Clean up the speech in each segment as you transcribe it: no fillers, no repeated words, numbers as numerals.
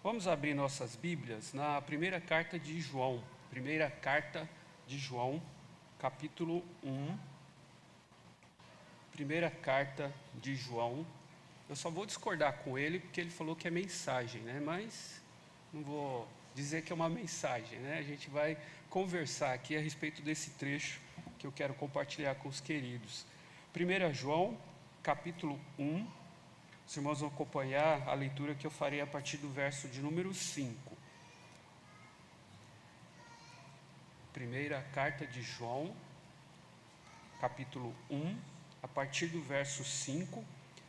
Vamos abrir nossas Bíblias na primeira carta de João. Primeira carta de João, capítulo 1. Primeira carta de João. Eu só vou discordar com ele porque ele falou que é mensagem, né? Mas não vou dizer que é uma mensagem, né? A gente vai conversar aqui a respeito desse trecho que eu quero compartilhar com os queridos. 1 João, capítulo 1. Os irmãos vão acompanhar a leitura que eu farei a partir do verso de número 5. Primeira carta de João, capítulo 1, a partir do verso 5,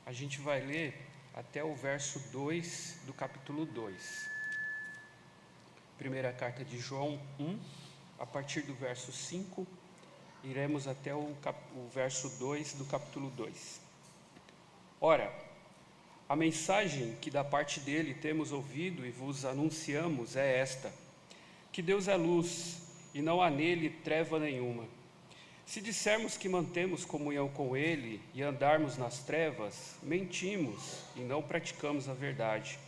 a gente vai ler até o verso 2 do capítulo 2. Primeira carta de João 1, a partir do verso 5, iremos até o verso 2 do capítulo 2. Ora, a mensagem que da parte dele temos ouvido e vos anunciamos é esta: que Deus é luz e não há nele treva nenhuma. Se dissermos que mantemos comunhão com ele e andarmos nas trevas, mentimos e não praticamos a verdade.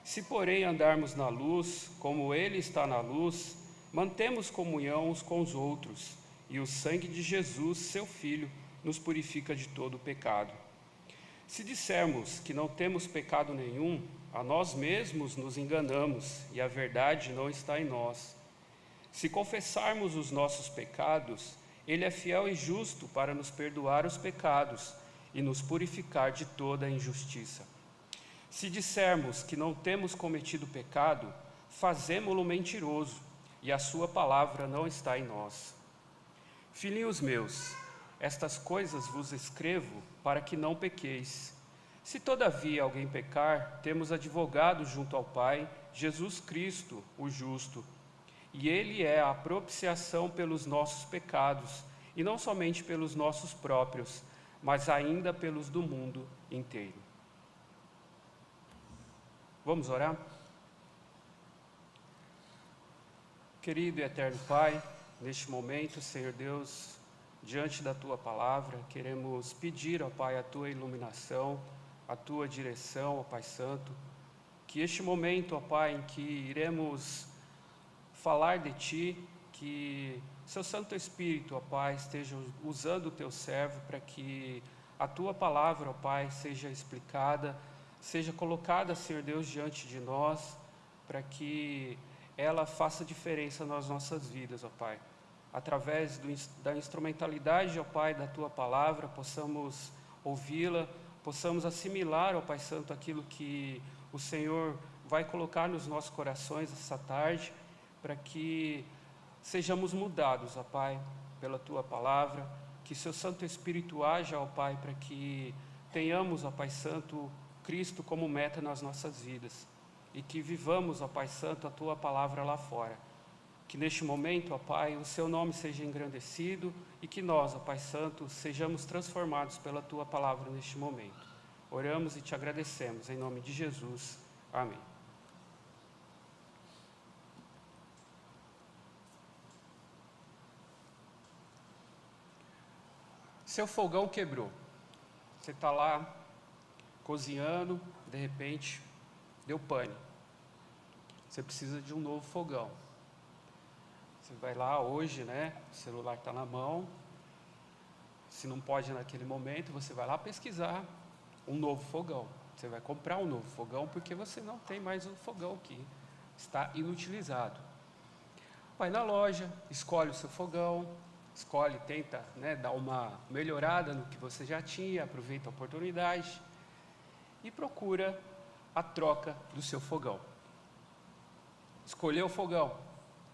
Se, porém, andarmos na luz, como ele está na luz, mantemos comunhão uns com os outros, e o sangue de Jesus, seu Filho, nos purifica de todo o pecado. Se dissermos que não temos pecado nenhum, a nós mesmos nos enganamos e a verdade não está em nós. Se confessarmos os nossos pecados, Ele é fiel e justo para nos perdoar os pecados e nos purificar de toda a injustiça. Se dissermos que não temos cometido pecado, fazemo-lo mentiroso e a sua palavra não está em nós. Filhinhos meus, estas coisas vos escrevo para que não pequeis. Se todavia alguém pecar, temos advogado junto ao Pai, Jesus Cristo, o justo. E ele é a propiciação pelos nossos pecados, e não somente pelos nossos próprios, mas ainda pelos do mundo inteiro. Vamos orar? Querido e eterno Pai, neste momento, Senhor Deus, diante da Tua palavra, queremos pedir, ó Pai, a Tua iluminação, a Tua direção, ó Pai Santo, que este momento, ó Pai, em que iremos falar de Ti, que Seu Santo Espírito, ó Pai, esteja usando o Teu servo para que a Tua palavra, ó Pai, seja explicada, seja colocada, Senhor Deus, diante de nós, para que ela faça diferença nas nossas vidas, ó Pai. Através da instrumentalidade, ó Pai, da Tua palavra, possamos ouvi-la, possamos assimilar, ó Pai Santo, aquilo que o Senhor vai colocar nos nossos corações essa tarde, para que sejamos mudados, ó Pai, pela Tua palavra, que Seu Santo Espírito haja, ó Pai, para que tenhamos, ó Pai Santo, Cristo como meta nas nossas vidas, e que vivamos, ó Pai Santo, a Tua palavra lá fora. Que neste momento, ó Pai, o Seu nome seja engrandecido e que nós, ó Pai Santo, sejamos transformados pela Tua palavra neste momento. Oramos e Te agradecemos, em nome de Jesus. Amém. Seu fogão quebrou. Você está lá cozinhando, de repente deu pane. Você precisa de um novo fogão. Você vai lá hoje, né? O celular está na mão. Se não pode naquele momento, você vai lá pesquisar um novo fogão. Você vai comprar um novo fogão porque você não tem mais um fogão que está inutilizado. Vai na loja, escolhe o seu fogão, tenta, né, dar uma melhorada no que você já tinha, aproveita a oportunidade e procura a troca do seu fogão. Escolheu o fogão,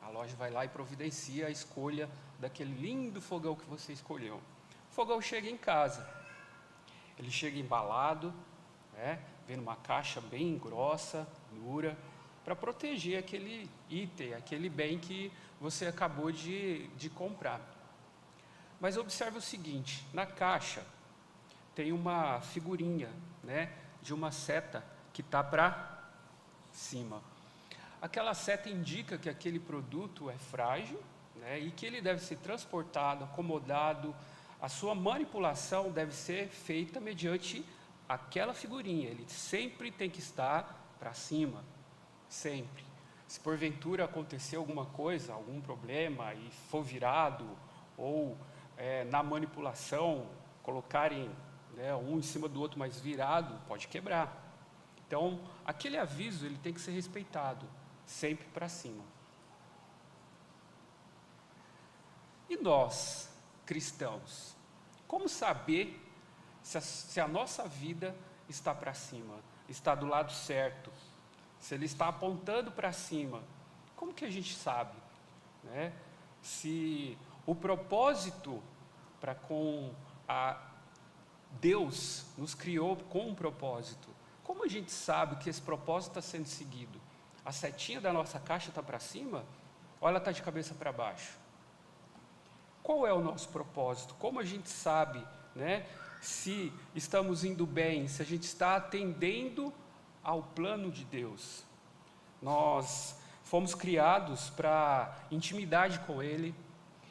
a loja vai lá e providencia a escolha daquele lindo fogão que você escolheu. O fogão chega em casa, ele chega embalado, né, vem numa caixa bem grossa, dura, para proteger aquele item, aquele bem que você acabou de comprar. Mas observe o seguinte, na caixa tem uma figurinha, né, de uma seta que está para cima. Aquela seta indica que aquele produto é frágil, né, e que ele deve ser transportado, acomodado, a sua manipulação deve ser feita mediante aquela figurinha, ele sempre tem que estar para cima. sempre. Se porventura acontecer alguma coisa, algum problema e for virado, ou na manipulação, colocarem, né, um em cima do outro, mas virado, pode quebrar. Então, aquele aviso ele tem que ser respeitado, sempre para cima. E nós, cristãos, como saber se a nossa vida está para cima, está do lado certo, se ele está apontando para cima? Como que a gente sabe, né? Se o propósito para com Deus nos criou com um propósito, como a gente sabe que esse propósito está sendo seguido? A setinha da nossa caixa está para cima ou ela está de cabeça para baixo? Qual é o nosso propósito? Como a gente sabe, né, se estamos indo bem, se a gente está atendendo ao plano de Deus? Nós fomos criados para intimidade com Ele,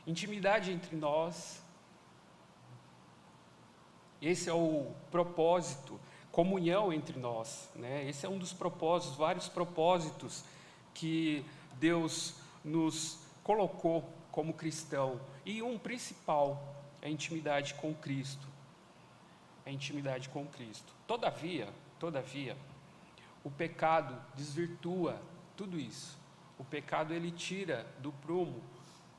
intimidade entre nós. Esse é o propósito, comunhão entre nós, né? Esse é um dos propósitos, vários propósitos que Deus nos colocou como cristão. E um principal é a intimidade com Cristo. É a intimidade com Cristo. Todavia, o pecado desvirtua tudo isso. O pecado, ele tira do prumo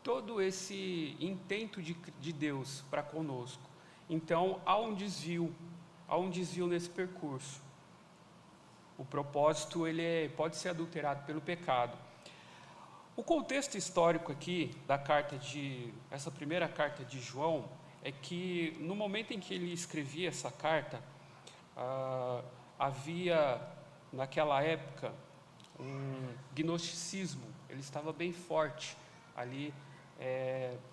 todo esse intento de Deus para conosco. Então, há um desvio nesse percurso. O propósito, ele pode ser adulterado pelo pecado. O contexto histórico aqui essa primeira carta de João é que no momento em que ele escrevia essa carta, havia naquela época um gnosticismo, ele estava bem forte ali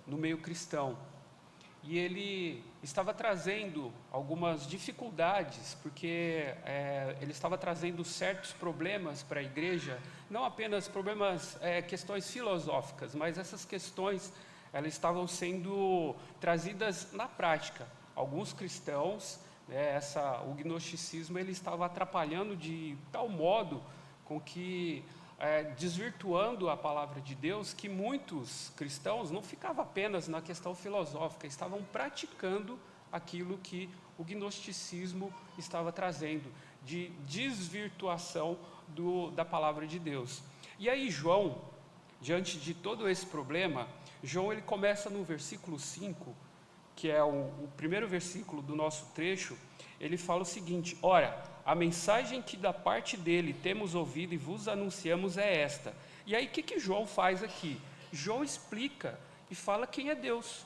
no meio cristão. E ele estava trazendo algumas dificuldades, porque ele estava trazendo certos problemas para a igreja, não apenas problemas, questões filosóficas, mas essas questões elas estavam sendo trazidas na prática. Alguns cristãos, né, o gnosticismo ele estava atrapalhando de tal modo com que desvirtuando a palavra de Deus, que muitos cristãos não ficavam apenas na questão filosófica, estavam praticando aquilo que o gnosticismo estava trazendo, de desvirtuação da palavra de Deus. E aí João, diante de todo esse problema, João ele começa no versículo 5, que é o primeiro versículo do nosso trecho. Ele fala o seguinte: ora, a mensagem que da parte dele temos ouvido e vos anunciamos é esta. E aí o que João faz aqui? João explica e fala quem é Deus.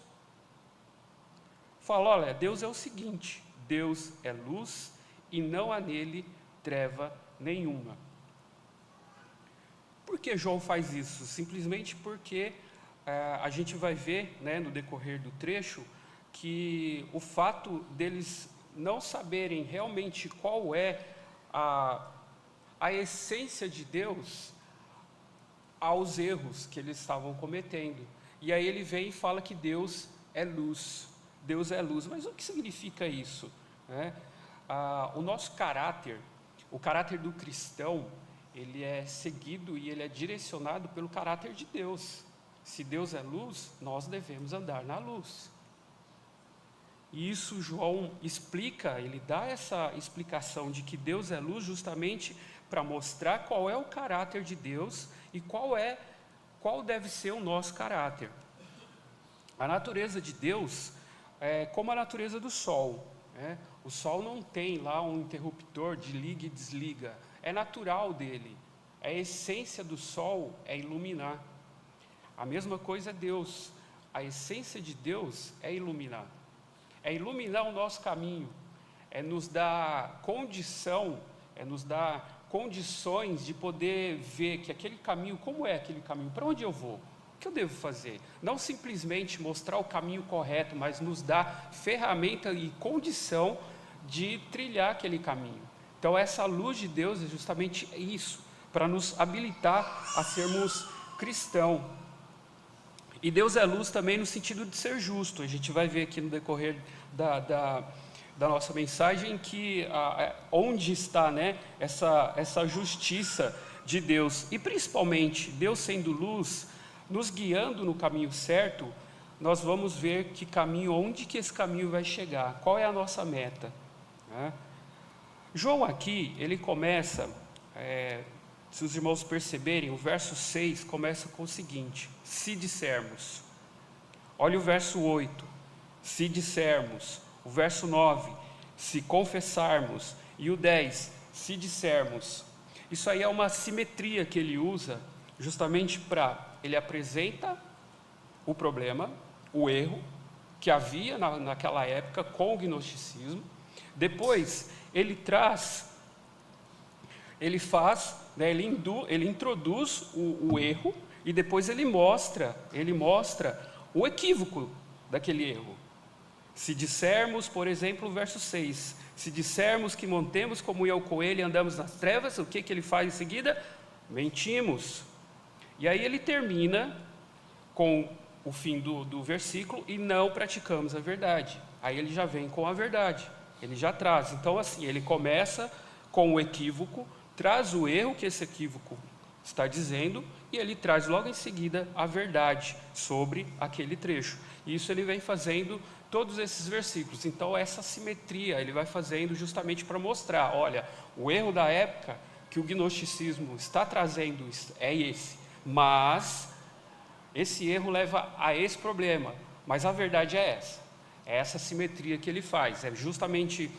Fala, olha, Deus é o seguinte: Deus é luz e não há nele treva nenhuma. Por que João faz isso? Simplesmente porque a gente vai ver, né, no decorrer do trecho, que o fato deles não saberem realmente qual é a essência de Deus, aos erros que eles estavam cometendo. E aí ele vem e fala que Deus é luz. Deus é luz. Mas o que significa isso, né? O nosso caráter, o caráter do cristão, ele é seguido e ele é direcionado pelo caráter de Deus. Se Deus é luz, nós devemos andar na luz. E isso João explica, ele dá essa explicação de que Deus é luz justamente para mostrar qual é o caráter de Deus e qual deve ser o nosso caráter. A natureza de Deus é como a natureza do sol, né? O sol não tem lá um interruptor de liga e desliga, é natural dele. A essência do sol é iluminar. A mesma coisa é Deus, a essência de Deus é iluminar. É iluminar o nosso caminho, é nos dar condição, é nos dar condições de poder ver que aquele caminho, como é aquele caminho, para onde eu vou, o que eu devo fazer. Não simplesmente mostrar o caminho correto, mas nos dar ferramenta e condição de trilhar aquele caminho. Então essa luz de Deus é justamente isso, para nos habilitar a sermos cristãos. E Deus é luz também no sentido de ser justo. A gente vai ver aqui no decorrer da nossa mensagem que onde está, né, essa justiça de Deus, e principalmente Deus sendo luz, nos guiando no caminho certo, nós vamos ver que caminho, onde que esse caminho vai chegar, qual é a nossa meta, né? João aqui, ele começa, se os irmãos perceberem, o verso 6 começa com o seguinte: se dissermos. Olha o verso 8, se dissermos. O verso 9, se confessarmos. E o 10, se dissermos. Isso aí é uma simetria que ele usa, justamente ele apresenta o problema, o erro que havia naquela época com o gnosticismo. Depois ele faz, né, ele introduz o erro, e depois ele mostra o equívoco daquele erro. Se dissermos, por exemplo, o verso 6, se dissermos que mantemos comunhão com ele e andamos nas trevas, o que ele faz em seguida? Mentimos. E aí ele termina com o fim do versículo, e não praticamos a verdade. Aí ele já vem com a verdade, ele já traz. Então assim, ele começa com o equívoco, traz o erro que esse equívoco está dizendo, e ele traz logo em seguida a verdade sobre aquele trecho. E isso ele vem fazendo todos esses versículos. Então essa simetria ele vai fazendo justamente para mostrar, olha, o erro da época que o gnosticismo está trazendo é esse, mas esse erro leva a esse problema, mas a verdade é essa simetria que ele faz, é justamente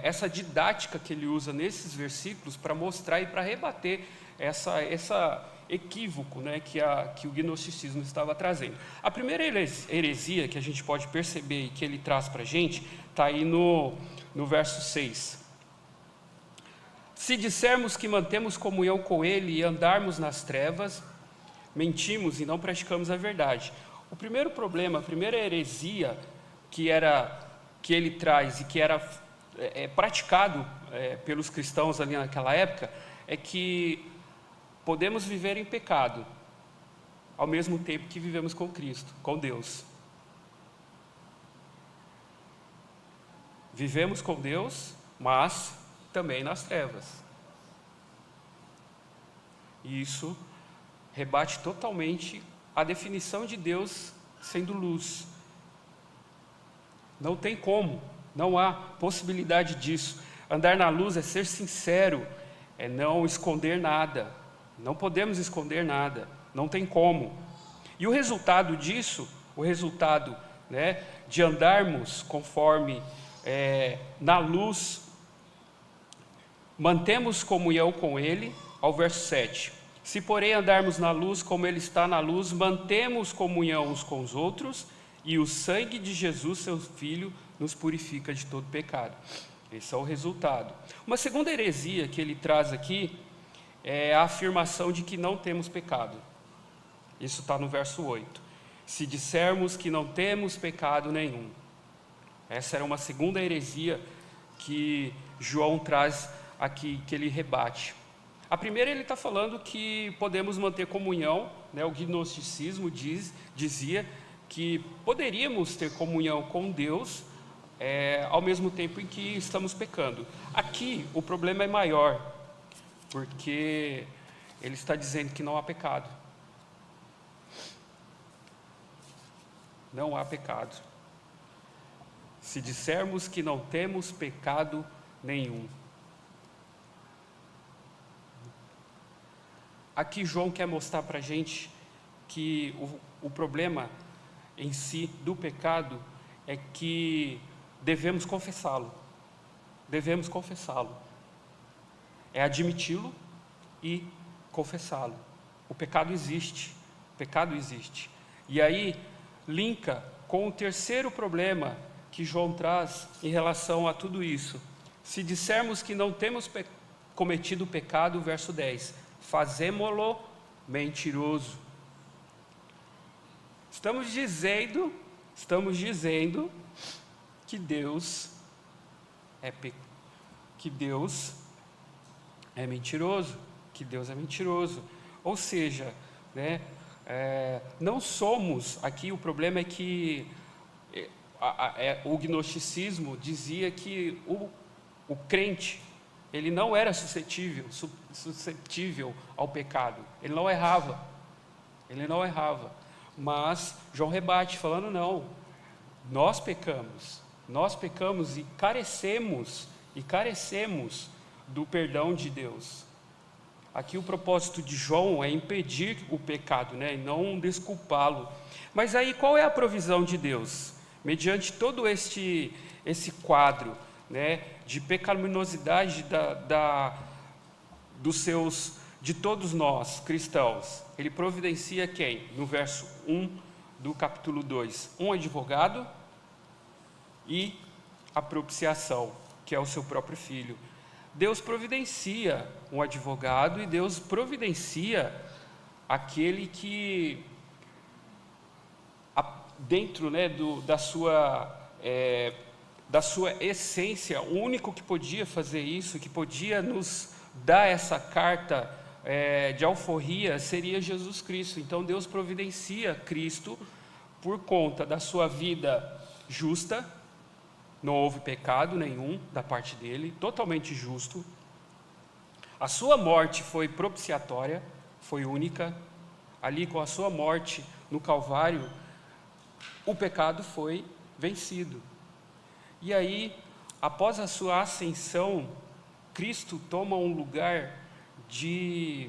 essa didática que ele usa nesses versículos para mostrar e para rebater essa equívoco, né, que o gnosticismo estava trazendo. A primeira heresia que a gente pode perceber e que ele traz para a gente, está aí no verso 6. Se dissermos que mantemos comunhão com ele e andarmos nas trevas, mentimos e não praticamos a verdade. O primeiro problema, a primeira heresia que ele traz e que era praticado pelos cristãos ali naquela época, é que podemos viver em pecado ao mesmo tempo que vivemos com Cristo, com Deus. Vivemos com Deus, mas também nas trevas. E isso rebate totalmente a definição de Deus sendo luz. Não tem como, não há possibilidade disso. Andar na luz é ser sincero, é não esconder nada. Não podemos esconder nada, não tem como. E o resultado disso, né, de andarmos conforme na luz, mantemos comunhão com ele, ao verso 7. Se porém andarmos na luz como ele está na luz, mantemos comunhão uns com os outros, e o sangue de Jesus, seu Filho, nos purifica de todo pecado. Esse é o resultado. Uma segunda heresia que ele traz aqui é a afirmação de que não temos pecado. Isso está no verso 8. Se dissermos que não temos pecado nenhum. Essa era uma segunda heresia que João traz aqui, que ele rebate. A primeira, ele está falando que podemos manter comunhão, né? O gnosticismo dizia que poderíamos ter comunhão com Deus ao mesmo tempo em que estamos pecando. Aqui o problema é maior, porque ele está dizendo que não há pecado. Não há pecado. Se dissermos que não temos pecado nenhum. Aqui João quer mostrar para a gente que o problema em si do pecado é que devemos confessá-lo. Devemos confessá-lo. É admiti-lo e confessá-lo. O pecado existe. O pecado existe. E aí linka com o terceiro problema que João traz em relação a tudo isso. Se dissermos que não temos cometido pecado, verso 10, fazemo-lo mentiroso. Estamos dizendo que Deus é mentiroso, que Deus é mentiroso. Ou seja, né, não somos, aqui o problema é que o gnosticismo dizia que o crente ele não era suscetível ao pecado, ele não errava, mas João rebate, falando: não, nós pecamos e carecemos do perdão de Deus. Aqui o propósito de João é impedir o pecado, e não desculpá-lo. Mas aí qual é a provisão de Deus? Mediante todo esse quadro, de pecaminosidade de todos nós, cristãos, ele providencia quem? No verso 1 do capítulo 2, um advogado e a propiciação, que é o seu próprio Filho. Deus providencia um advogado e Deus providencia aquele que, dentro da sua essência, o único que podia fazer isso, que podia nos dar essa carta de alforria, seria Jesus Cristo. Então Deus providencia Cristo por conta da sua vida justa. Não houve pecado nenhum da parte dele, totalmente justo. A sua morte foi propiciatória, foi única. Ali, com a sua morte no Calvário, o pecado foi vencido. E aí, após a sua ascensão, Cristo toma um lugar de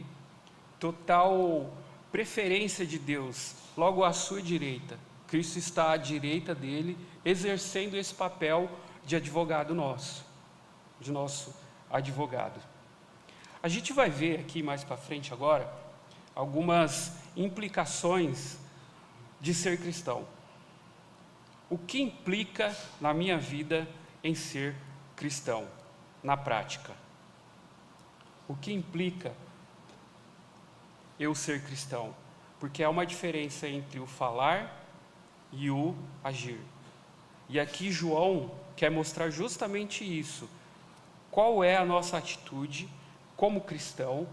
total preferência de Deus, logo à sua direita. Cristo está à direita dele, exercendo esse papel de advogado nosso, de nosso advogado. A gente vai ver aqui mais para frente agora algumas implicações de ser cristão. O que implica na minha vida em ser cristão, na prática? O que implica eu ser cristão? Porque há uma diferença entre o falar e o agir. E aqui João quer mostrar justamente isso. Qual é a nossa atitude como cristão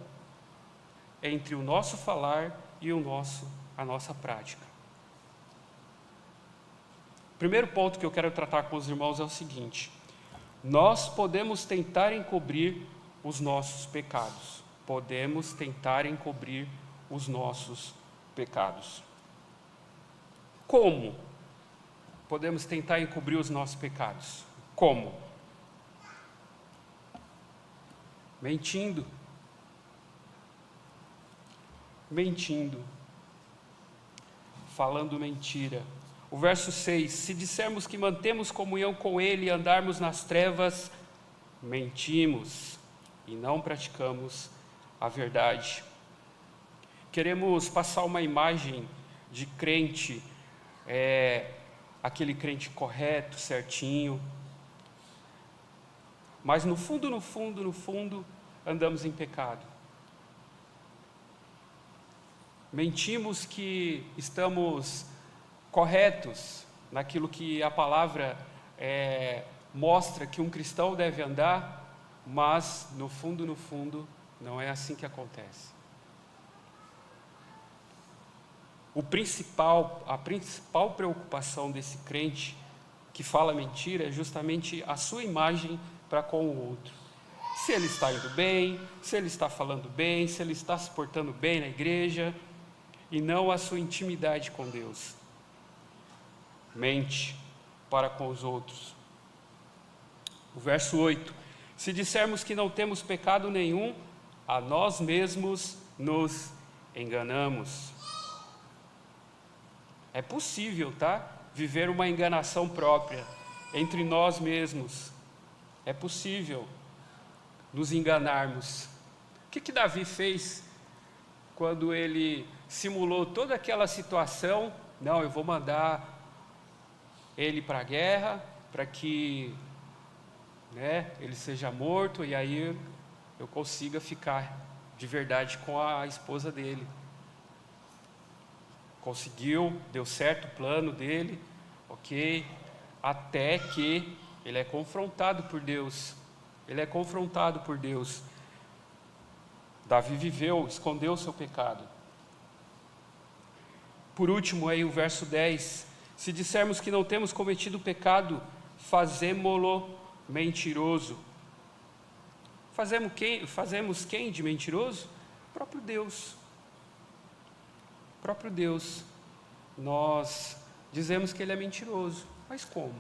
entre o nosso falar e a nossa prática? O primeiro ponto que eu quero tratar com os irmãos é o seguinte: nós podemos tentar encobrir os nossos pecados. Podemos tentar encobrir os nossos pecados. Como podemos tentar encobrir os nossos pecados? Como? Mentindo, falando mentira. O verso 6: se dissermos que mantemos comunhão com Ele e andarmos nas trevas, mentimos e não praticamos a verdade. Queremos passar uma imagem de crente, aquele crente correto, certinho, mas no fundo, andamos em pecado. Mentimos que estamos corretos naquilo que a palavra mostra que um cristão deve andar, mas no fundo, não é assim que acontece. A principal preocupação desse crente que fala mentira é justamente a sua imagem para com o outro. Se ele está indo bem, se ele está falando bem, se ele está se portando bem na igreja, e não a sua intimidade com Deus. Mente para com os outros. O verso 8: se dissermos que não temos pecado nenhum, a nós mesmos nos enganamos. É possível, viver uma enganação própria entre nós mesmos. É possível nos enganarmos. O que Davi fez quando ele simulou toda aquela situação? Não, eu vou mandar ele para a guerra, para que ele seja morto, e aí eu consiga ficar de verdade com a esposa dele. Conseguiu, deu certo o plano dele, ok, até que ele é confrontado por Deus. Davi escondeu o seu pecado. Por último, aí o verso 10: se dissermos que não temos cometido pecado, fazemo-lo mentiroso. Fazemos quem de mentiroso? O próprio Deus. O próprio Deus. Nós dizemos que Ele é mentiroso. Mas como?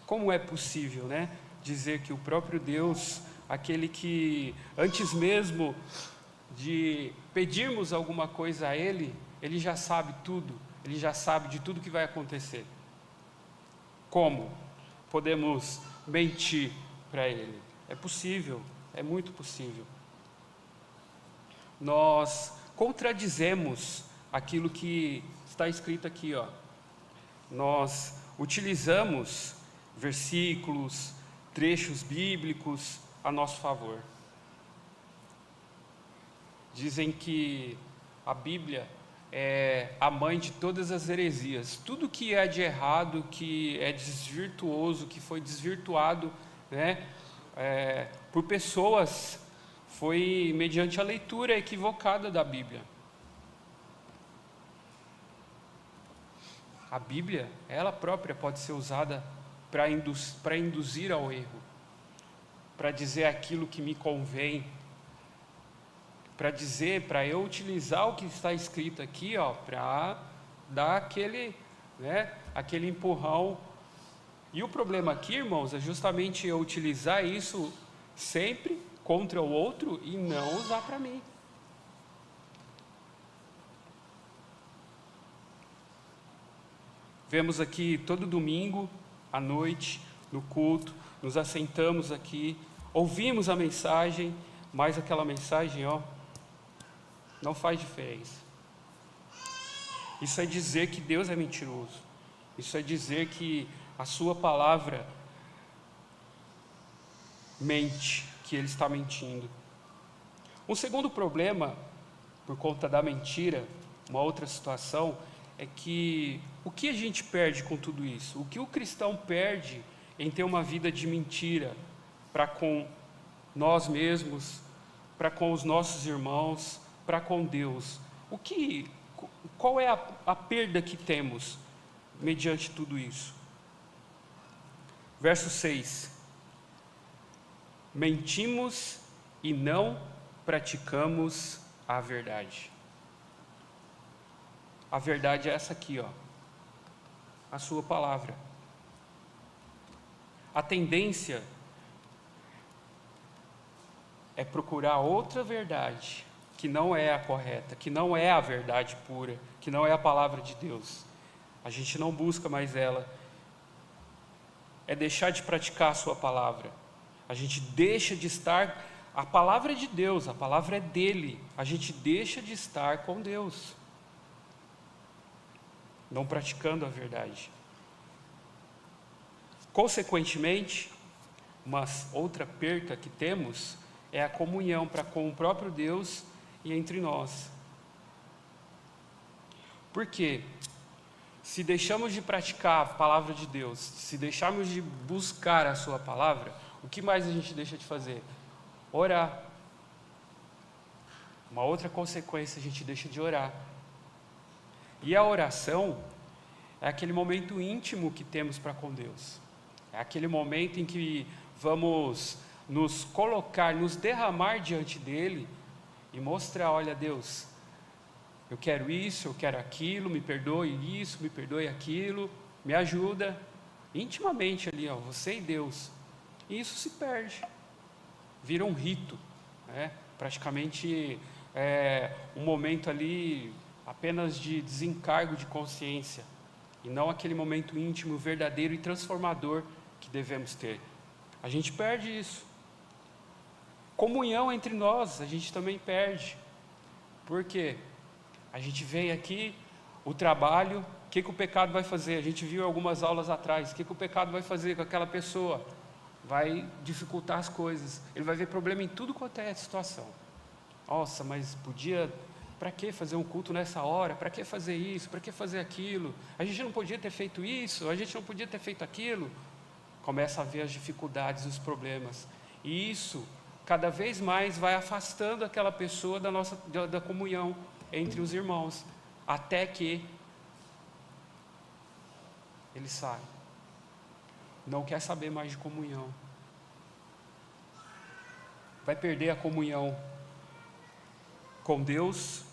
Como é possível, né? Dizer que o próprio Deus, aquele que antes mesmo de pedirmos alguma coisa a Ele, Ele já sabe tudo, Ele já sabe de tudo que vai acontecer. Como podemos mentir para Ele? É possível, é muito possível. Nós contradizemos aquilo que está escrito aqui, ó. Nós utilizamos versículos, trechos bíblicos a nosso favor. Dizem que a Bíblia é a mãe de todas as heresias. Tudo que é de errado, que é desvirtuoso, que foi desvirtuado, né, por pessoas, foi mediante a leitura equivocada da Bíblia. A Bíblia, ela própria pode ser usada para induzir ao erro, para dizer aquilo que me convém, para eu utilizar o que está escrito aqui, ó, para dar aquele empurrão. E o problema aqui, irmãos, é justamente eu utilizar isso sempre contra o outro e não usar para mim. Vemos aqui todo domingo à noite, no culto, nos assentamos aqui, ouvimos a mensagem, mas aquela mensagem, ó, não faz diferença. Isso é dizer que Deus é mentiroso. Isso é dizer que a sua palavra mente, que Ele está mentindo. Um segundo problema, por conta da mentira, uma outra situação, é que o que a gente perde com tudo isso? O que o cristão perde em ter uma vida de mentira para com nós mesmos, para com os nossos irmãos, para com Deus? Qual é a perda que temos mediante tudo isso? Verso 6. Mentimos e não praticamos a verdade. A verdade é essa aqui, ó, a sua palavra. A tendência é procurar outra verdade, que não é a correta, que não é a verdade pura, que não é a palavra de Deus. A gente não busca mais ela. É deixar de praticar a sua palavra. A gente deixa de estar, a palavra é de Deus, a palavra é dele. A gente deixa de estar com Deus, não praticando a verdade. Consequentemente, uma outra perca que temos é a comunhão para com o próprio Deus e entre nós. Por quê? Se deixamos de praticar a palavra de Deus, se deixarmos de buscar a sua palavra, o que mais a gente deixa de fazer? Orar. Uma outra consequência, a gente deixa de orar. E a oração é aquele momento íntimo que temos para com Deus. É aquele momento em que vamos nos colocar, nos derramar diante dEle e mostrar, olha Deus, eu quero isso, eu quero aquilo, me perdoe isso, me perdoe aquilo, me ajuda, intimamente ali, ó, você e Deus. E isso se perde, vira um rito, né? Praticamente um momento ali apenas de desencargo de consciência, e não aquele momento íntimo, verdadeiro e transformador que devemos ter. A gente perde isso. Comunhão entre nós, a gente também perde. Por quê? A gente vem aqui, o trabalho, o que o pecado vai fazer? A gente viu algumas aulas atrás, o que o pecado vai fazer com aquela pessoa? Vai dificultar as coisas, ele vai ver problema em tudo quanto é situação. Nossa, mas podia, para que fazer um culto nessa hora? Para que fazer isso? Para que fazer aquilo? A gente não podia ter feito isso, a gente não podia ter feito aquilo. Começa a ver as dificuldades, os problemas, e isso cada vez mais vai afastando aquela pessoa da comunhão entre os irmãos, até que ele sai, não quer saber mais de comunhão. vai perder a comunhão com Deus,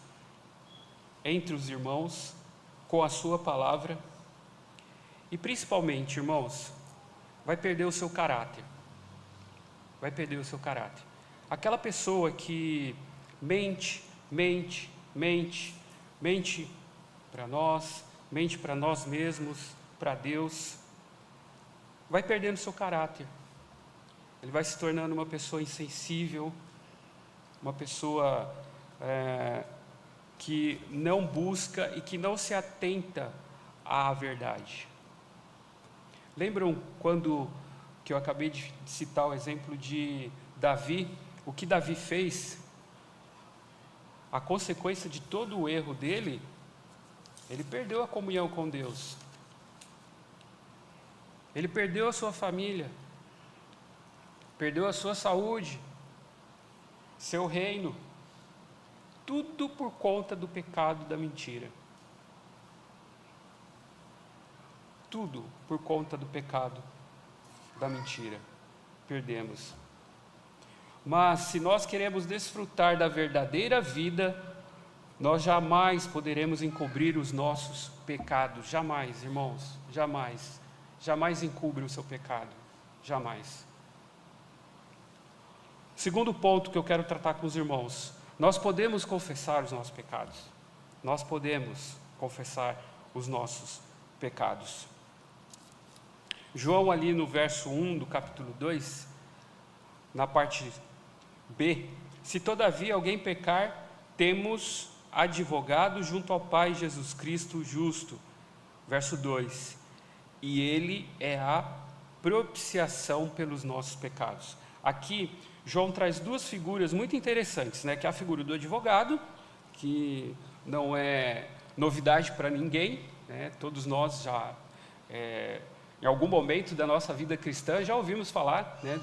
entre os irmãos, com a sua palavra, e principalmente, irmãos, vai perder o seu caráter. Vai perder o seu caráter. Aquela pessoa que mente para nós, mente para nós mesmos, para Deus, vai perdendo seu caráter. Ele vai se tornando uma pessoa insensível, uma pessoa que não busca e que não se atenta à verdade. Lembram quando que eu acabei de citar o exemplo de Davi? O que Davi fez? A consequência de todo o erro dele, ele perdeu a comunhão com Deus. Ele perdeu a sua família, perdeu a sua saúde, seu reino, tudo por conta do pecado da mentira. Tudo por conta do pecado da mentira. Perdemos. Mas se nós queremos desfrutar da verdadeira vida, nós jamais poderemos encobrir os nossos pecados. Jamais, irmãos, jamais. Jamais encubre o seu pecado. Jamais. Segundo ponto que eu quero tratar com os irmãos: nós podemos confessar os nossos pecados. Nós podemos confessar os nossos pecados. João, ali no verso 1 do capítulo 2, na parte B: se todavia alguém pecar, temos advogado junto ao Pai, Jesus Cristo justo. Verso 2: e Ele é a propiciação pelos nossos pecados. Aqui, João traz duas figuras muito interessantes, né? Que é a figura do advogado, que não é novidade para ninguém, né? Todos nós já, em algum momento da nossa vida cristã, já ouvimos falar, né,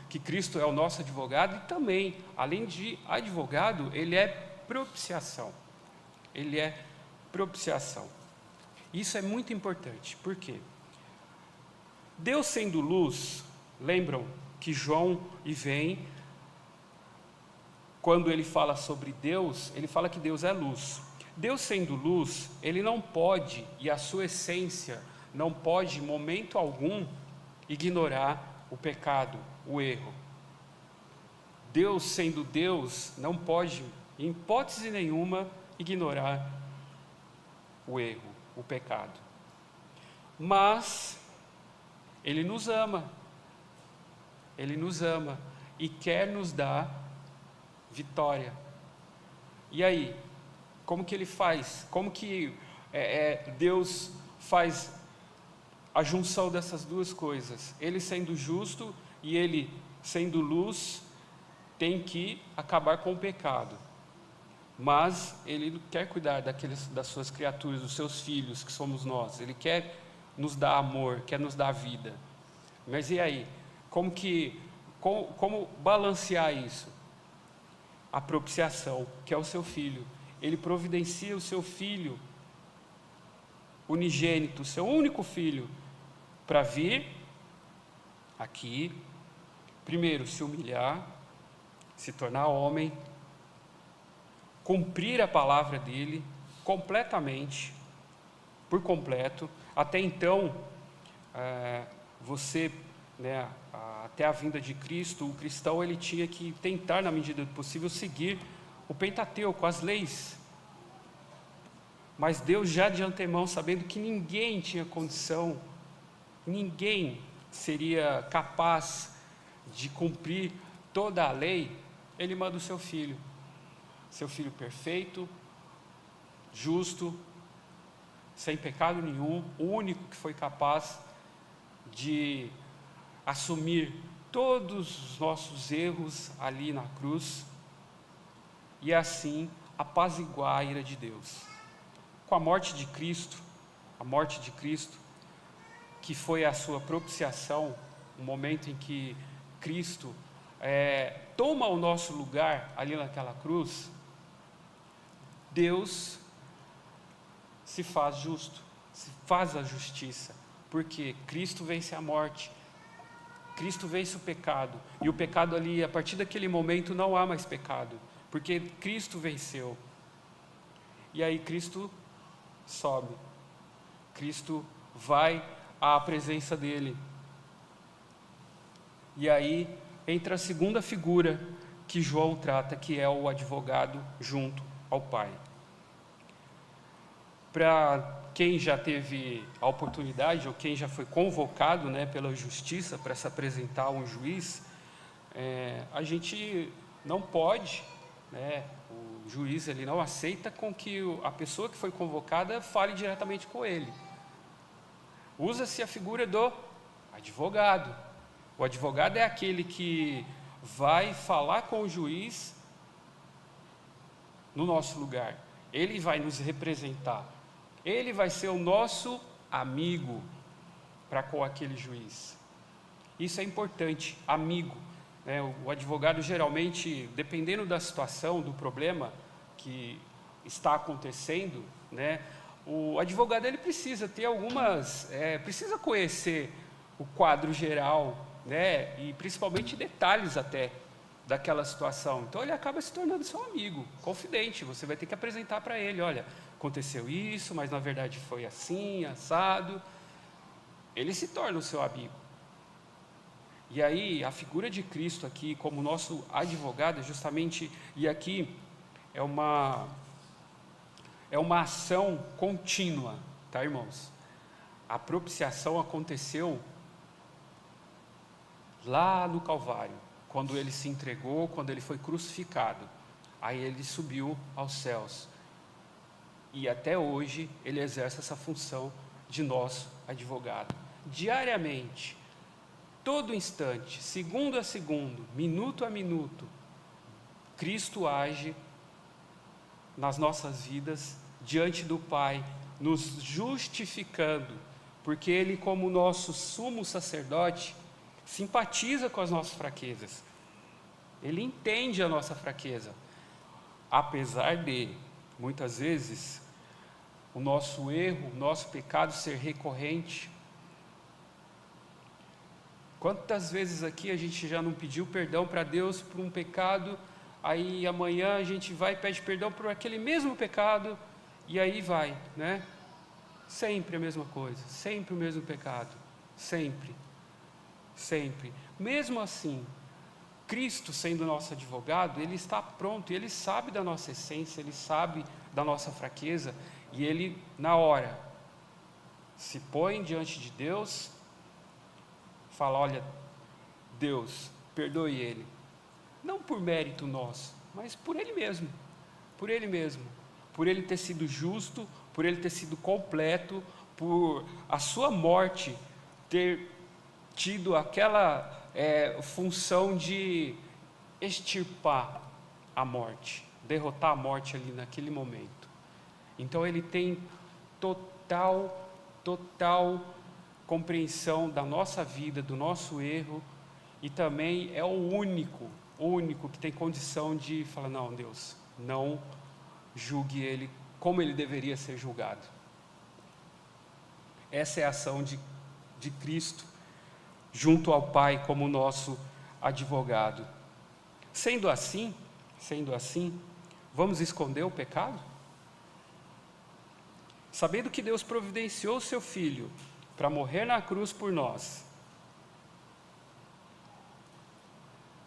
que Cristo é o nosso advogado, e também, além de advogado, Ele é propiciação. Ele é propiciação. Isso é muito importante, por quê? Deus sendo luz, lembram que João vem, quando ele fala sobre Deus, ele fala que Deus é luz. Deus sendo luz, Ele não pode, e a sua essência não pode, em momento algum, ignorar o pecado, o erro. Deus sendo Deus, não pode, em hipótese nenhuma, ignorar o erro, o pecado. Mas Ele nos ama e quer nos dar vitória. E aí, como que Ele faz? Como que Deus faz a junção dessas duas coisas? Ele sendo justo e Ele sendo luz, tem que acabar com o pecado. Mas Ele quer cuidar das suas criaturas, dos seus filhos, que somos nós. Ele quer nos dar amor, quer nos dar vida. Mas e aí? Como balancear isso? A propiciação, que é o seu filho. Ele providencia o seu filho unigênito, o seu único filho, para vir aqui, primeiro se humilhar, se tornar homem, cumprir a palavra dele completamente, por completo. Até então, até a vinda de Cristo, o cristão ele tinha que tentar, na medida do possível, seguir o Pentateuco, as leis. Mas Deus, já de antemão, sabendo que ninguém tinha condição, ninguém seria capaz de cumprir toda a lei, Ele manda o seu filho perfeito, justo, sem pecado nenhum, o único que foi capaz de assumir todos os nossos erros ali na cruz, e assim apaziguar a ira de Deus. Com a morte de Cristo, que foi a sua propiciação, o momento em que Cristo toma o nosso lugar ali naquela cruz, Deus se faz justo, se faz a justiça, porque Cristo vence a morte, Cristo vence o pecado. E o pecado ali, a partir daquele momento, não há mais pecado, porque Cristo venceu. E aí Cristo sobe. Cristo vai à presença dele. E aí entra a segunda figura que João trata, que é o advogado junto ao Pai. Para quem já teve a oportunidade, ou quem já foi convocado, pela justiça para se apresentar a um juiz, a gente não pode, o juiz ele não aceita com que a pessoa que foi convocada fale diretamente com ele. Usa-se a figura do advogado. O advogado é aquele que vai falar com o juiz no nosso lugar. Ele vai nos representar. Ele vai ser o nosso amigo para com aquele juiz. Isso é importante, amigo. O advogado geralmente, dependendo da situação, do problema que está acontecendo, o advogado ele precisa ter precisa conhecer o quadro geral, e principalmente detalhes até daquela situação. Então ele acaba se tornando seu amigo, confidente. Você vai ter que apresentar para ele, olha, aconteceu isso, mas na verdade foi assim, assado. Ele se torna o seu amigo. E aí a figura de Cristo aqui como nosso advogado é justamente, e aqui é uma ação contínua, tá, irmãos? A propiciação aconteceu lá no Calvário, quando ele se entregou, quando ele foi crucificado. Aí ele subiu aos céus. E até hoje ele exerce essa função de nosso advogado. Diariamente, todo instante, segundo a segundo, minuto a minuto, Cristo age nas nossas vidas, diante do Pai, nos justificando, porque Ele, como nosso sumo sacerdote, simpatiza com as nossas fraquezas. Ele entende a nossa fraqueza, apesar de, muitas vezes, o nosso erro, o nosso pecado ser recorrente. Quantas vezes aqui a gente já não pediu perdão para Deus por um pecado, aí amanhã a gente vai e pede perdão por aquele mesmo pecado, e aí vai, Sempre a mesma coisa, sempre o mesmo pecado, sempre, sempre. Mesmo assim, Cristo sendo nosso advogado, Ele está pronto, Ele sabe da nossa essência, Ele sabe da nossa fraqueza, e Ele, na hora, se põe diante de Deus, fala, olha, Deus, perdoe ele, não por mérito nosso, mas por ele mesmo, por ele ter sido justo, por ele ter sido completo, por a sua morte ter tido aquela função de extirpar a morte, derrotar a morte ali naquele momento. Então ele tem total compreensão da nossa vida, do nosso erro, e também é o único que tem condição de falar, não, Deus, não julgue ele como ele deveria ser julgado. Essa é a ação de Cristo junto ao Pai como nosso advogado. Sendo assim, vamos esconder o pecado? Sabendo que Deus providenciou o seu Filho para morrer na cruz por nós,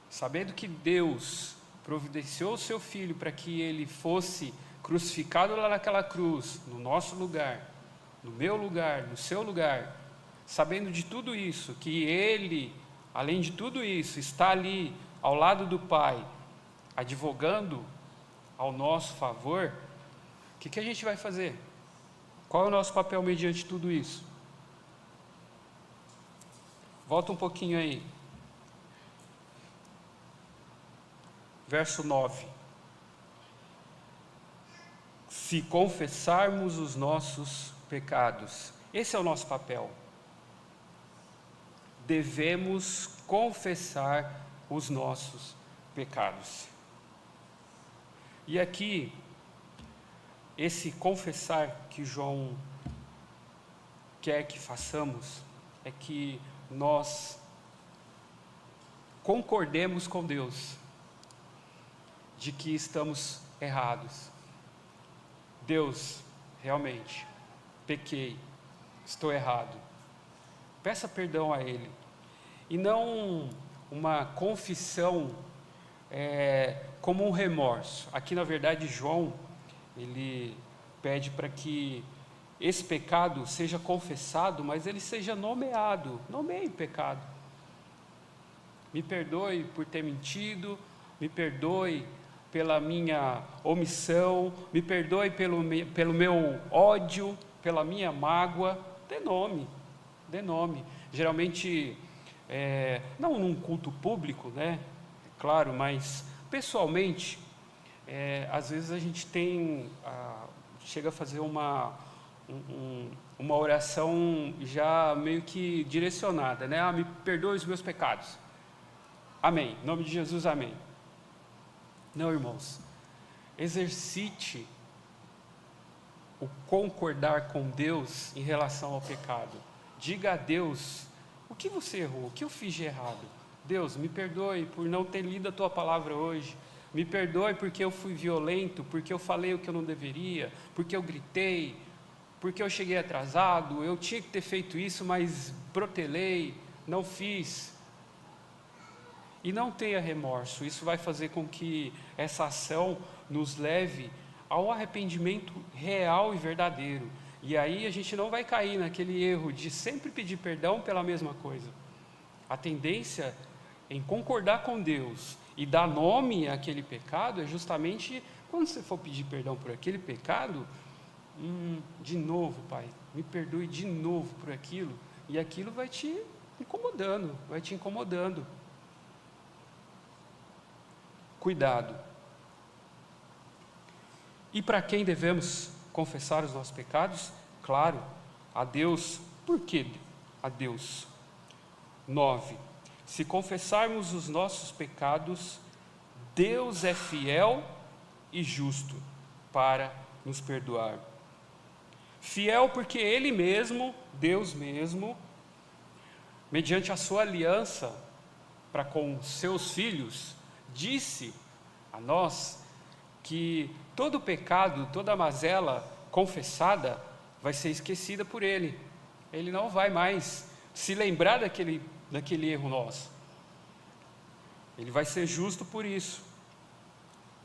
sabendo que Deus providenciou o seu Filho para que ele fosse crucificado lá naquela cruz, no nosso lugar, no meu lugar, no seu lugar, sabendo de tudo isso, que ele, além de tudo isso, está ali ao lado do Pai, advogando ao nosso favor, o que a gente vai fazer? Qual é o nosso papel mediante tudo isso? Volta um pouquinho aí. Verso 9. Se confessarmos os nossos pecados, esse é o nosso papel. Devemos confessar os nossos pecados. E aqui, esse confessar que João quer que façamos, é que nós concordemos com Deus de que estamos errados. Deus, realmente, pequei, estou errado. Peça perdão a Ele. E não uma confissão como um remorso. Aqui, na verdade, João, ele pede para que esse pecado seja confessado, mas ele seja nomeado. Nomeie o pecado. Me perdoe por ter mentido, me perdoe pela minha omissão, me perdoe pelo meu ódio, pela minha mágoa. Dê nome, dê nome. Geralmente, não num culto público, né? Claro, mas pessoalmente, às vezes a gente chega a fazer uma oração já meio que direcionada, né? Me perdoe os meus pecados. Amém. Em nome de Jesus, amém. Não, irmãos. Exercite o concordar com Deus em relação ao pecado. Diga a Deus o que você errou, o que eu fiz de errado. Deus, me perdoe por não ter lido a tua palavra hoje. Me perdoe porque eu fui violento, porque eu falei o que eu não deveria, porque eu gritei, porque eu cheguei atrasado, eu tinha que ter feito isso, mas protelei, não fiz. E não tenha remorso, isso vai fazer com que essa ação nos leve ao arrependimento real e verdadeiro. E aí a gente não vai cair naquele erro de sempre pedir perdão pela mesma coisa. A tendência em concordar com Deus e dar nome àquele pecado é justamente quando você for pedir perdão por aquele pecado, de novo, Pai, me perdoe de novo por aquilo, e aquilo vai te incomodando. Cuidado. E para quem devemos confessar os nossos pecados? Claro, a Deus. Por que a Deus? 9. Se confessarmos os nossos pecados, Deus é fiel e justo para nos perdoar. Fiel porque Ele mesmo, Deus mesmo, mediante a sua aliança para com seus filhos, disse a nós que todo pecado, toda mazela confessada vai ser esquecida por Ele. Ele não vai mais se lembrar daquele erro nosso. Ele vai ser justo por isso,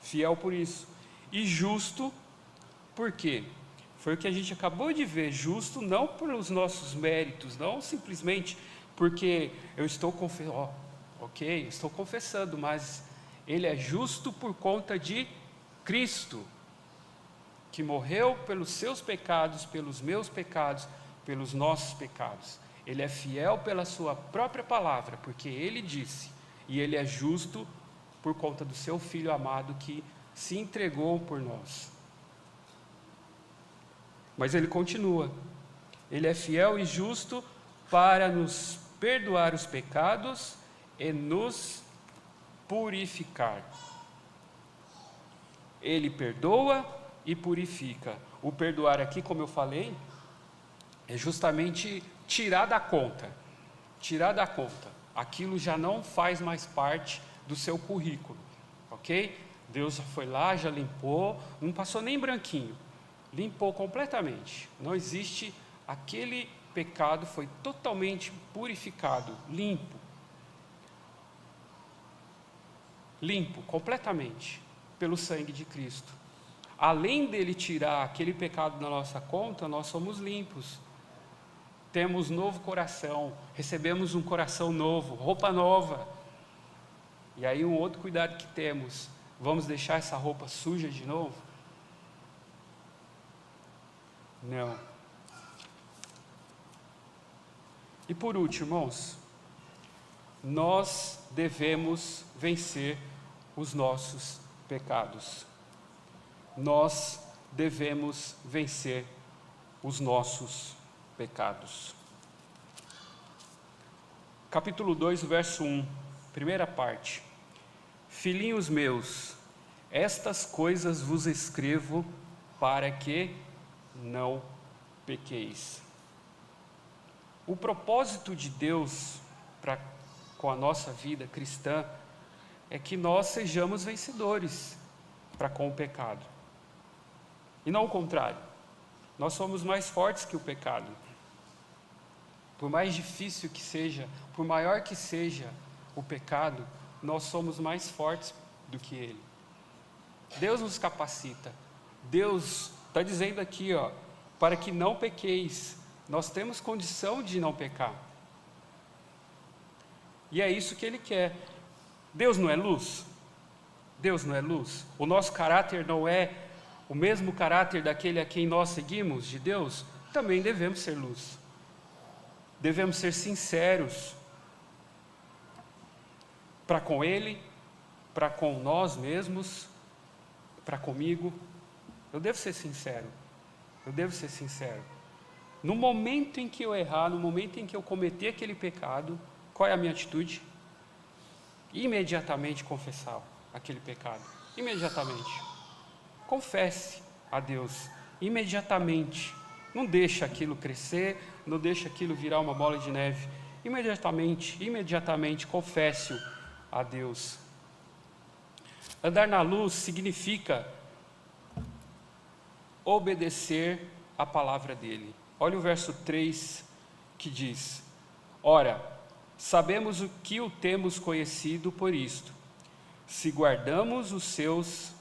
fiel por isso. E justo por quê? Foi o que a gente acabou de ver. Justo não pelos nossos méritos, não simplesmente porque eu estou confessando, mas Ele é justo por conta de Cristo, que morreu pelos seus pecados, pelos meus pecados, pelos nossos pecados. Ele é fiel pela sua própria palavra, porque Ele disse, e Ele é justo por conta do seu Filho amado que se entregou por nós. Mas Ele continua, Ele é fiel e justo para nos perdoar os pecados e nos purificar. Ele perdoa e purifica. O perdoar aqui, como eu falei, é justamente tirar da conta. Aquilo já não faz mais parte do seu currículo, ok? Deus foi lá, já limpou, não passou nem branquinho, limpou completamente. Não existe, aquele pecado foi totalmente purificado, limpo completamente pelo sangue de Cristo. Além dele tirar aquele pecado da nossa conta, nós somos limpos. Temos novo coração, recebemos um coração novo, roupa nova. E aí um outro cuidado que temos, vamos deixar essa roupa suja de novo? Não. E por último, irmãos, nós devemos vencer os nossos pecados. Nós devemos vencer os nossos pecados. Capítulo 2, verso 1, primeira parte. Filhinhos meus, estas coisas vos escrevo para que não pequeis. O propósito de Deus para com a nossa vida cristã é que nós sejamos vencedores para com o pecado. E não o contrário. Nós somos mais fortes que o pecado. Por mais difícil que seja, por maior que seja o pecado, nós somos mais fortes do que ele. Deus nos capacita. Deus está dizendo aqui, para que não pequeis. Nós temos condição de não pecar. E é isso que ele quer. Deus não é luz? Deus não é luz? O nosso caráter não é o mesmo caráter daquele a quem nós seguimos, de Deus? Também devemos ser luz. Devemos ser sinceros para com Ele, para com nós mesmos, para comigo. Eu devo ser sincero. Eu devo ser sincero. No momento em que eu errar, no momento em que eu cometer aquele pecado, qual é a minha atitude? Imediatamente confessar aquele pecado. Imediatamente. Confesse a Deus. Imediatamente. Não deixa aquilo crescer, não deixa aquilo virar uma bola de neve. Imediatamente confesse-o a Deus. Andar na luz significa obedecer a palavra dele. Olha o verso 3 que diz: ora, sabemos o que o temos conhecido por isto, se guardamos os seus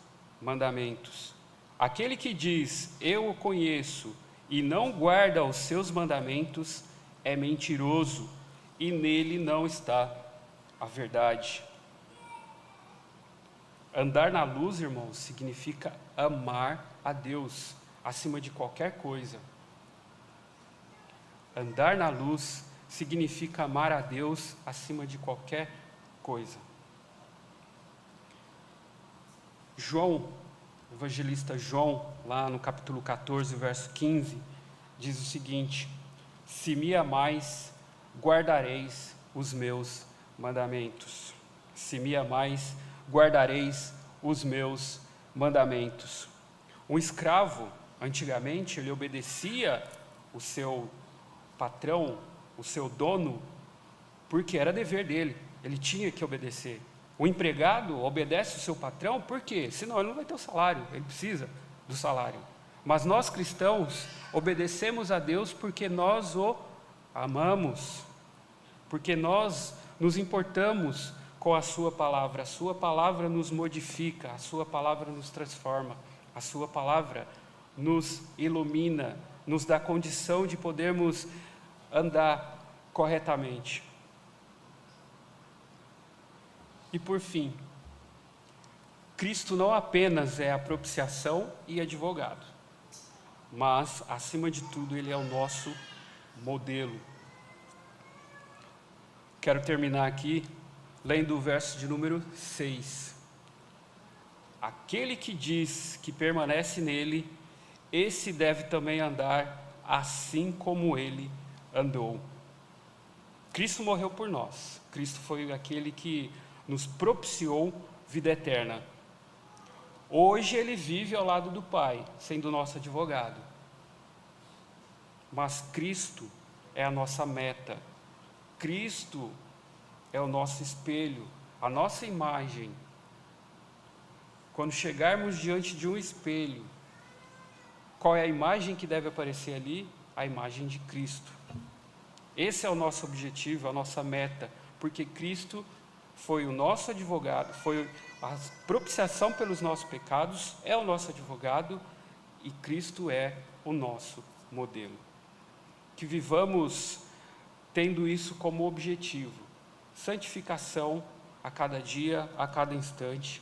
mandamentos. Aquele que diz, eu o conheço, e não guarda os seus mandamentos, é mentiroso, e nele não está a verdade. Andar na luz, irmãos, significa amar a Deus acima de qualquer coisa. Andar na luz significa amar a Deus acima de qualquer coisa. João, o evangelista João, lá no capítulo 14, verso 15, diz o seguinte: se me amais, guardareis os meus mandamentos. Se me amais, guardareis os meus mandamentos. Um escravo, antigamente, ele obedecia o seu patrão, o seu dono, porque era dever dele, ele tinha que obedecer. O empregado obedece o seu patrão, por quê? Senão ele não vai ter o salário, ele precisa do salário. Mas nós cristãos obedecemos a Deus porque nós o amamos, porque nós nos importamos com a sua palavra nos modifica, a sua palavra nos transforma, a sua palavra nos ilumina, nos dá condição de podermos andar corretamente. E por fim, Cristo não apenas é a propiciação e advogado, mas, acima de tudo, Ele é o nosso modelo. Quero terminar aqui lendo o verso de número 6. Aquele que diz que permanece nele, esse deve também andar assim como ele andou. Cristo morreu por nós. Cristo foi aquele que nos propiciou vida eterna. Hoje ele vive ao lado do Pai, sendo nosso advogado. Mas Cristo é a nossa meta. Cristo é o nosso espelho, a nossa imagem. Quando chegarmos diante de um espelho, qual é a imagem que deve aparecer ali? A imagem de Cristo. Esse é o nosso objetivo, a nossa meta, porque Cristo foi o nosso advogado, foi a propiciação pelos nossos pecados, é o nosso advogado e Cristo é o nosso modelo. Que vivamos tendo isso como objetivo, santificação a cada dia, a cada instante,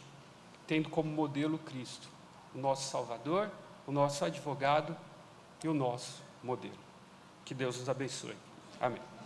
tendo como modelo Cristo, o nosso Salvador, o nosso advogado e o nosso modelo. Que Deus nos abençoe. Amém.